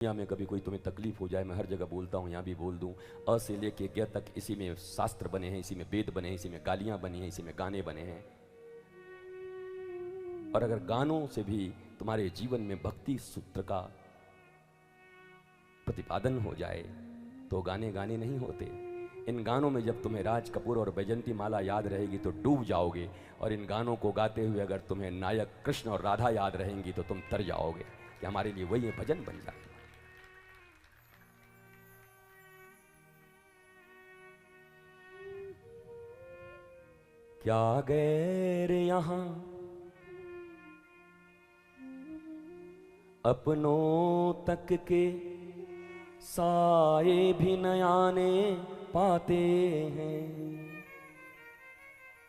दुनिया में कभी कोई तुम्हें तकलीफ हो जाए, मैं हर जगह बोलता हूँ, यहाँ भी बोल दूँ, अ से लेके ग तक इसी में शास्त्र बने हैं, इसी में वेद बने हैं, इसी में गालियाँ बनी हैं, इसी में गाने बने हैं। और अगर गानों से भी तुम्हारे जीवन में भक्ति सूत्र का प्रतिपादन हो जाए तो गाने गाने नहीं होते। इन गानों में जब तुम्हें राज कपूर और बैजंती माला याद रहेगी तो डूब जाओगे, और इन गानों को गाते हुए अगर तुम्हें नायक कृष्ण और राधा याद रहेंगी तो तुम तर जाओगे कि हमारे लिए वही भजन बन जाए। क्या गैर यहां अपनों तक के साए भी न आने पाते हैं।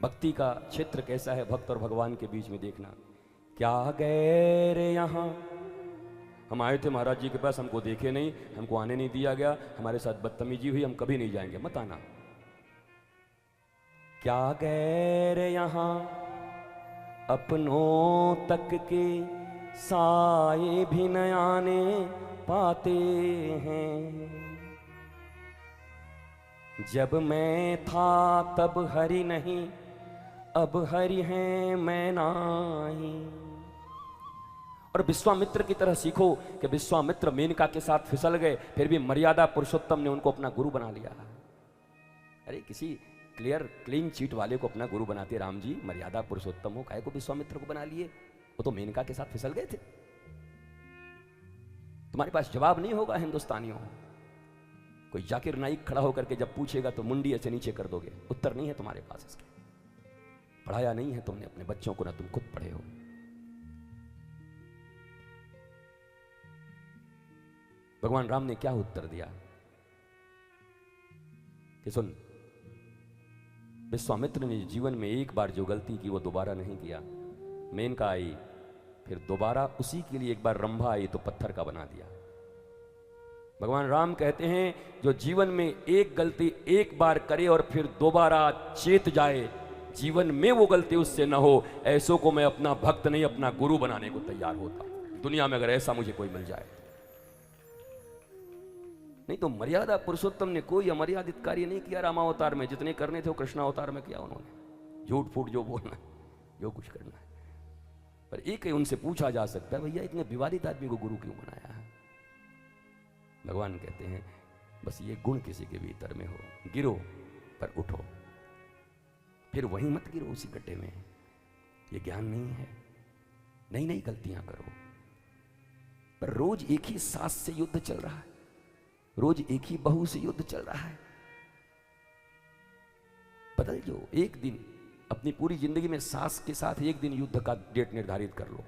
भक्ति का क्षेत्र कैसा है भक्त और भगवान के बीच में देखना। क्या गैर यहां, हम आए थे महाराज जी के पास, हमको देखे नहीं, हमको आने नहीं दिया गया, हमारे साथ बदतमीजी हुई, हम कभी नहीं जाएंगे, मत आना। क्या गैर यहां अपनों तक के साए भी न आने पाते हैं। जब मैं था तब हरि नहीं, अब हरि हैं मैं नाही। और विश्वामित्र की तरह सीखो कि विश्वामित्र मेनका के साथ फिसल गए, फिर भी मर्यादा पुरुषोत्तम ने उनको अपना गुरु बना लिया। अरे किसी क्लियर क्लीन चीट वाले को अपना गुरु बनाते राम जी, मर्यादा पुरुषोत्तम हो, काहे को विश्वामित्र को बना लिए? वो तो मेनका के साथ फिसल गए थे। तुम्हारे पास जवाब नहीं होगा हिंदुस्तानियों। कोई जाकिर नाइक खड़ा होकर के जब पूछेगा तो मुंडी ऐसे नीचे कर दोगे, उत्तर नहीं है तुम्हारे पास इसके। पढ़ाया नहीं है तुमने अपने बच्चों को, ना तुम खुद पढ़े हो। भगवान राम ने क्या उत्तर दिया कि सुन, विश्वामित्र ने जीवन में एक बार जो गलती की वो दोबारा नहीं किया। मेनका आई, फिर दोबारा उसी के लिए एक बार रंभा आई तो पत्थर का बना दिया। भगवान राम कहते हैं जो जीवन में एक गलती एक बार करे और फिर दोबारा चेत जाए, जीवन में वो गलती उससे न हो, ऐसों को मैं अपना भक्त नहीं अपना गुरु बनाने को तैयार होता हूं। दुनिया में अगर ऐसा मुझे कोई मिल जाए। नहीं तो मर्यादा पुरुषोत्तम ने कोई अमर्यादित कार्य नहीं किया रामावतार में, जितने करने थे वो कृष्णावतार में किया उन्होंने। झूठ फूट जो बोलना, जो कुछ करना है। पर एक ही उनसे पूछा जा सकता है, भैया इतने विवादित आदमी को गुरु क्यों बनाया है? भगवान कहते हैं बस ये गुण किसी के भीतर में हो, गिरो पर उठो, फिर वहीं मत गिरो उसी गड्ढे में। ये ज्ञान नहीं है। नई नई गलतियां करो, पर रोज एक ही सास से युद्ध चल रहा है, रोज एक ही बहू से युद्ध चल रहा है। बदल जो, एक दिन अपनी पूरी जिंदगी में सास के साथ एक दिन युद्ध का डेट निर्धारित कर लो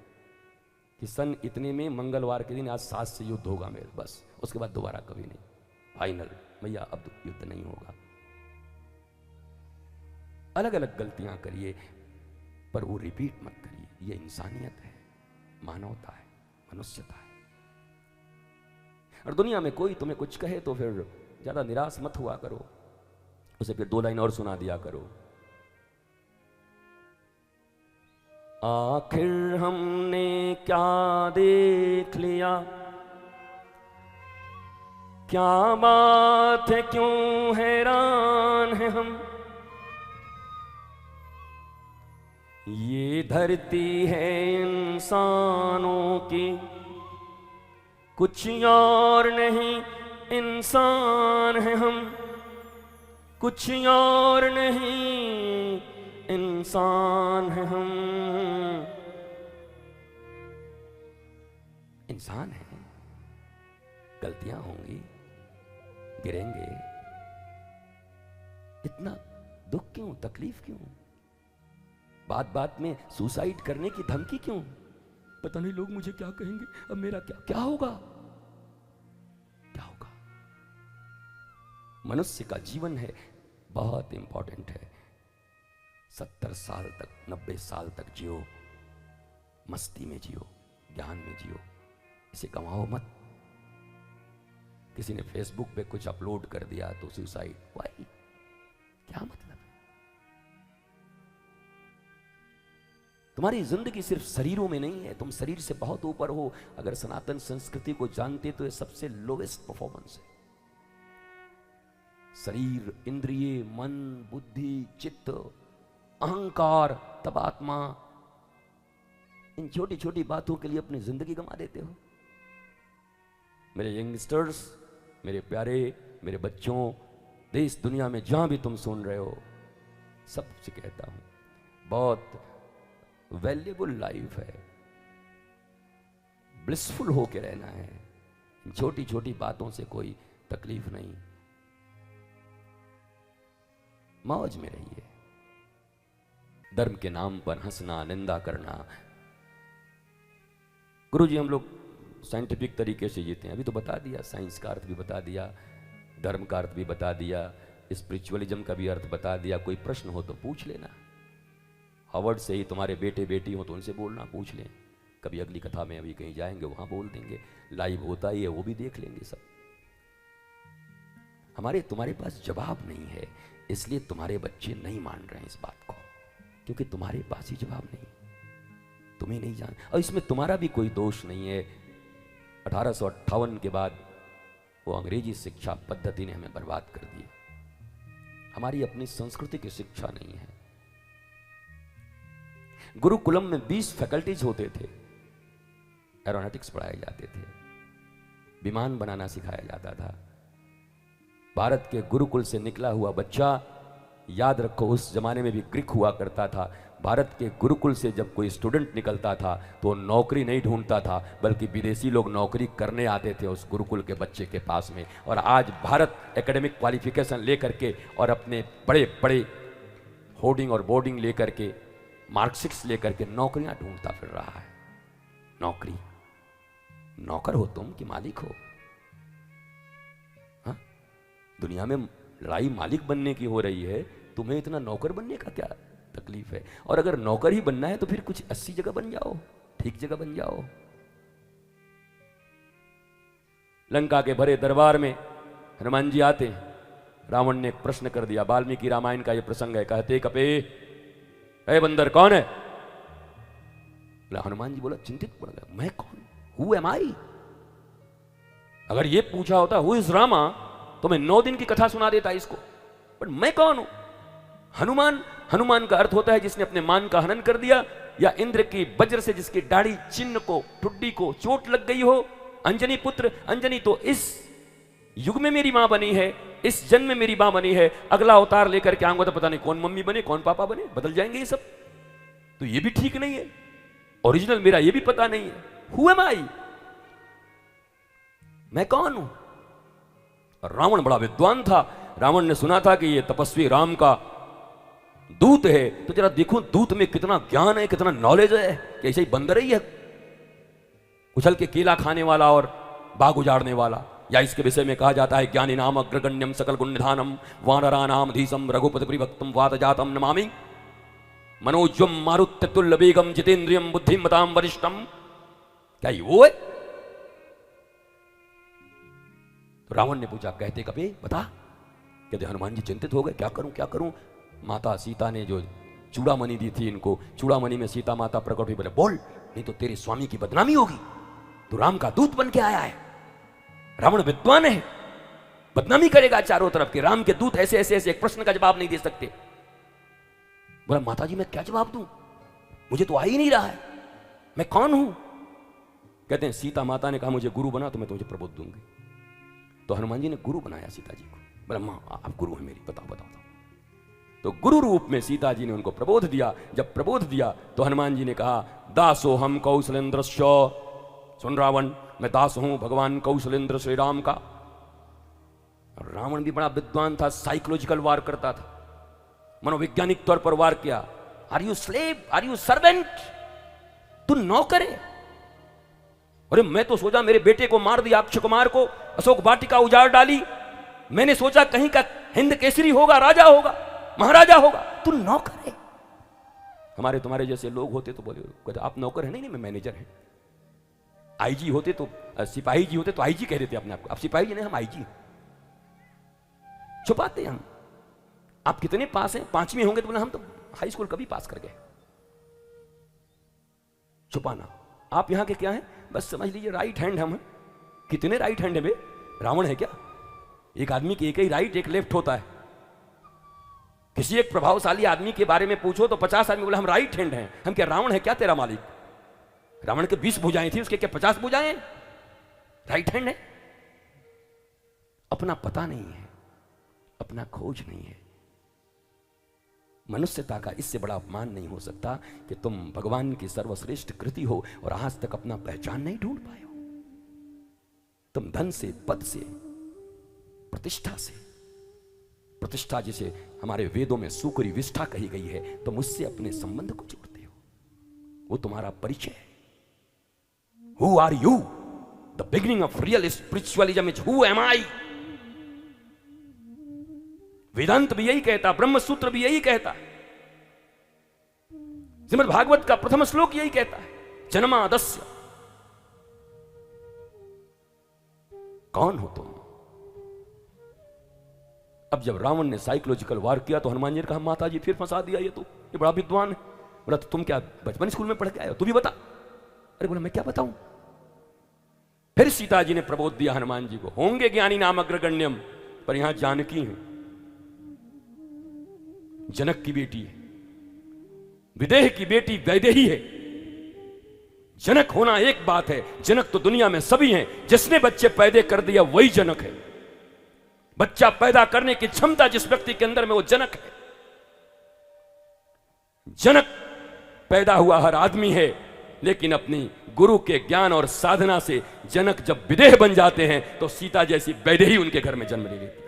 कि सन इतने में मंगलवार के दिन आज सास से युद्ध होगा मेरे, बस उसके बाद दोबारा कभी नहीं, फाइनल भैया अब युद्ध नहीं होगा। अलग अलग गलतियां करिए पर वो रिपीट मत करिए। ये इंसानियत है, मानवता है, मनुष्यता है। और दुनिया में कोई तुम्हें कुछ कहे तो फिर ज्यादा निराश मत हुआ करो, उसे फिर 2 लाइन और सुना दिया करो। आखिर हमने क्या देख लिया, क्या बात है क्यों हैरान है हम। ये धरती है इंसानों की, कुछ और नहीं इंसान है हम, कुछ और नहीं इंसान है हम। इंसान है, गलतियां होंगी, गिरेंगे, इतना दुख क्यों, तकलीफ क्यों, बात बात में सुसाइड करने की धमकी क्यों? पता नहीं लोग मुझे क्या कहेंगे, अब मेरा क्या होगा, क्या होगा। मनुष्य का जीवन है, बहुत इंपॉर्टेंट है। 70 साल तक, 90 साल तक जियो, मस्ती में जियो, ज्ञान में जियो, इसे गंवाओ मत। किसी ने फेसबुक पे कुछ अपलोड कर दिया तो सुसाइड, वाई, क्या मतलब? तुम्हारी जिंदगी सिर्फ शरीरों में नहीं है, तुम शरीर से बहुत ऊपर हो। अगर सनातन संस्कृति को जानते तो ये सबसे लोवेस्ट परफॉर्मेंस है। शरीर, इंद्रिय, मन, बुद्धि, चित्त, अहंकार, तब आत्मा, इन छोटी छोटी बातों के लिए अपनी जिंदगी गंवा देते हो। मेरे यंगस्टर्स, मेरे प्यारे, मेरे बच्चों, देश दुनिया में जहां भी तुम सुन रहे हो, सबसे कहता हूं, बहुत वैल्यूएबल लाइफ है, ब्लिसफुल होके रहना है। छोटी छोटी बातों से कोई तकलीफ नहीं, मौज में रहिए। धर्म के नाम पर हंसना, निंदा करना। गुरुजी हम लोग साइंटिफिक तरीके से जीते हैं, अभी तो बता दिया, साइंस का अर्थ भी बता दिया, धर्म का अर्थ भी बता दिया, स्पिरिचुअलिज्म का भी अर्थ बता दिया। कोई प्रश्न हो तो पूछ लेना। हार्वर्ड से ही तुम्हारे बेटे बेटी हो तो उनसे बोलना, पूछ लें। कभी अगली कथा में अभी कहीं जाएंगे वहां बोल देंगे, लाइव होता ही है, वो भी देख लेंगे सब। तुम्हारे पास जवाब नहीं है, इसलिए तुम्हारे बच्चे नहीं मान रहे हैं इस बात को, क्योंकि तुम्हारे पास ही जवाब नहीं, तुम्हें नहीं जान। और इसमें तुम्हारा भी कोई दोष नहीं है। 1858 के बाद वो अंग्रेजी शिक्षा पद्धति ने हमें बर्बाद कर दी। हमारी अपनी संस्कृति की शिक्षा नहीं है। गुरुकुलम में 20 फैकल्टीज होते थे, एरोनॉटिक्स पढ़ाए जाते थे, विमान बनाना सिखाया जाता था। भारत के गुरुकुल से निकला हुआ बच्चा, याद रखो उस जमाने में भी ग्रीक हुआ करता था, भारत के गुरुकुल से जब कोई स्टूडेंट निकलता था तो नौकरी नहीं ढूंढता था, बल्कि विदेशी लोग नौकरी करने आते थे उस गुरुकुल के बच्चे के पास में। और आज भारत एकेडमिक क्वालिफिकेशन लेकर के और अपने बड़े बड़े होर्डिंग और बोर्डिंग लेकर के, मार्कशीट्स लेकर के नौकरियां ढूंढता फिर रहा है। नौकरी, नौकर हो तुम कि मालिक हो? हाँ? दुनिया में लड़ाई मालिक बनने की हो रही है, तुम्हें इतना नौकर बनने का क्या तकलीफ है? और अगर नौकर ही बनना है तो फिर कुछ 80 जगह बन जाओ, ठीक जगह बन जाओ। लंका के भरे दरबार में हनुमान जी आते हैं, रावण ने एक प्रश्न कर दिया, वाल्मीकि रामायण का यह प्रसंग है। कहते कपे, ए बंदर कौन है? हनुमान जी बोला, चिंतित पड़ गया, मैं कौन? हु एम आई? अगर ये पूछा होता हु इज रामा तो मैं 9 दिन की कथा सुना देता इसको, पर मैं कौन हूं? हनुमान का अर्थ होता है जिसने अपने मान का हनन कर दिया, या इंद्र की वज्र से जिसकी दाढ़ी चिन्ह को, ठुड्डी को चोट लग गई हो। अंजनी पुत्र, अंजनी तो इस युग में मेरी मां बनी है, इस जन्म में मेरी मां बनी है, अगला अवतार लेकर के आऊंगा तो पता नहीं कौन मम्मी बने कौन पापा बने, बदल जाएंगे ये सब। तो ये भी ठीक नहीं है, ओरिजिनल मेरा ये भी पता नहीं है। हु एम आई? मैं कौन हूं? रावण बड़ा विद्वान था, रावण ने सुना था कि ये तपस्वी राम का दूत है, तो जरा देखो दूत में कितना ज्ञान है, कितना नॉलेज है, कि ऐसे ही बंदर ही है उछल के केला खाने वाला और बाग उजाड़ने वाला। या इसके विषय में कहा जाता है, ज्ञानी नाम अग्रगण्यम सकल गुण निधानम वानरा नाम धीसम रघुपति परिभक्तम वात जातम नमामि मनोजम मारुत्य तुल्य वेगम जितेंद्रियम बुद्धिमताम वरिष्ठम। क्या ये वो है? तो रावण ने पूछा, कहते कभी बता। कहते हनुमान जी चिंतित हो गए, क्या करूं क्या करूं। माता सीता ने जो चूड़ामणि दी थी इनको, चूड़ामणि में सीता माता प्रकट हुई, बोले बोल नहीं तो तेरे स्वामी की बदनामी होगी, तो राम का दूत बन के आया है। रावण विद्वान है, बदनामी करेगा चारों तरफ के, राम के दूत ऐसे ऐसे ऐसे एक प्रश्न का जवाब नहीं दे सकते। बोला माता जी मैं क्या जवाब दूं, मुझे तो आ ही नहीं रहा है, मैं कौन हूं? कहते हैं सीता माता ने कहा मुझे गुरु बना तो मैं तुझे प्रबोध दूंगी। तो हनुमान जी ने गुरु बनाया सीता जी को। बोला मां आप गुरु हैं मेरी, बताओ बताओ। तो गुरु रूप में सीता जी ने उनको प्रबोध दिया। जब प्रबोध दिया तो हनुमान जी ने कहा, दासो हम कौशलेंद्रस्य। सुन रावण, मैं दास हूं भगवान कौशलेंद्र श्री राम का। रावण भी बड़ा विद्वान था, साइकोलॉजिकल वार करता था, मनोवैज्ञानिक तौर पर वार किया। Are you slave, are you servant? तू नौकर है? अरे मैं तो सोचा मेरे बेटे को मार दिया, अक्षय कुमार को, अशोक वाटिका उजाड़ डाली, मैंने सोचा कहीं का हिंद केसरी होगा, राजा होगा, महाराजा होगा। तू नौकर है? हमारे तुम्हारे जैसे लोग होते तो बोले आप नौकर है? नहीं मैं मैनेजर है। आईजी होते तो, सिपाही जी होते तो आईजी कह देते अपने आप को, आप सिपाही जी नहीं हम आईजी। छुपाते हम। आप कितने पास हैं? 5वीं होंगे तो बोले हम तो हाई स्कूल कभी पास कर गए। छुपाना। आप यहां के क्या हैं? बस समझ लीजिए राइट हैंड हम हैं। कितने राइट हैंड है बे? रावण है क्या? एक आदमी की एक ही राइट एक लेफ्ट होता है। किसी एक प्रभावशाली आदमी के बारे में पूछो तो 50 आदमी बोले हम राइट हैंड हैं। हम क्या रावण है क्या तेरा मालिक? रावण के 20 भुजाएं थी, उसके क्या 50 भुजाएं? राइट हैंड है। अपना पता नहीं है, अपना खोज नहीं है। मनुष्यता का इससे बड़ा अपमान नहीं हो सकता कि तुम भगवान की सर्वश्रेष्ठ कृति हो और आज तक अपना पहचान नहीं ढूंढ पाए हो। तुम धन से, पद से, प्रतिष्ठा से, प्रतिष्ठा जिसे हमारे वेदों में सुकरी विष्ठा कही गई है, तुम उससे अपने संबंध को जोड़ते हो। वो तुम्हारा परिचय है। Who are you? The beginning of real spiritualism is who am I? वेदांत भी यही कहता, ब्रह्म सूत्र भी यही कहता, श्रीमद् भागवत का प्रथम श्लोक यही कहता है, जन्मादस्य। कौन हो तुम? अब जब रावण ने साइकोलॉजिकल वार किया तो हनुमान जी ने कहा माता जी फिर फंसा दिया, ये बड़ा विद्वान है। बोला तो तुम क्या बचपन स्कूल में पढ़ के आए हो? तू भी बता। अरे बोला मैं क्या बताऊं। फिर सीता जी ने प्रबोध दिया हनुमान जी को, होंगे ज्ञानी नाम अग्रगण्यम, पर यहां जानकी है, जनक की बेटी है, विदेह की बेटी वैदेही है। जनक होना एक बात है, जनक तो दुनिया में सभी हैं। जिसने बच्चे पैदा कर दिया वही जनक है। बच्चा पैदा करने की क्षमता जिस व्यक्ति के अंदर में, वो जनक है। जनक पैदा हुआ हर आदमी है, लेकिन अपनी गुरु के ज्ञान और साधना से जनक जब विदेह बन जाते हैं तो सीता जैसी वैदेही उनके घर में जन्म ले लेती है।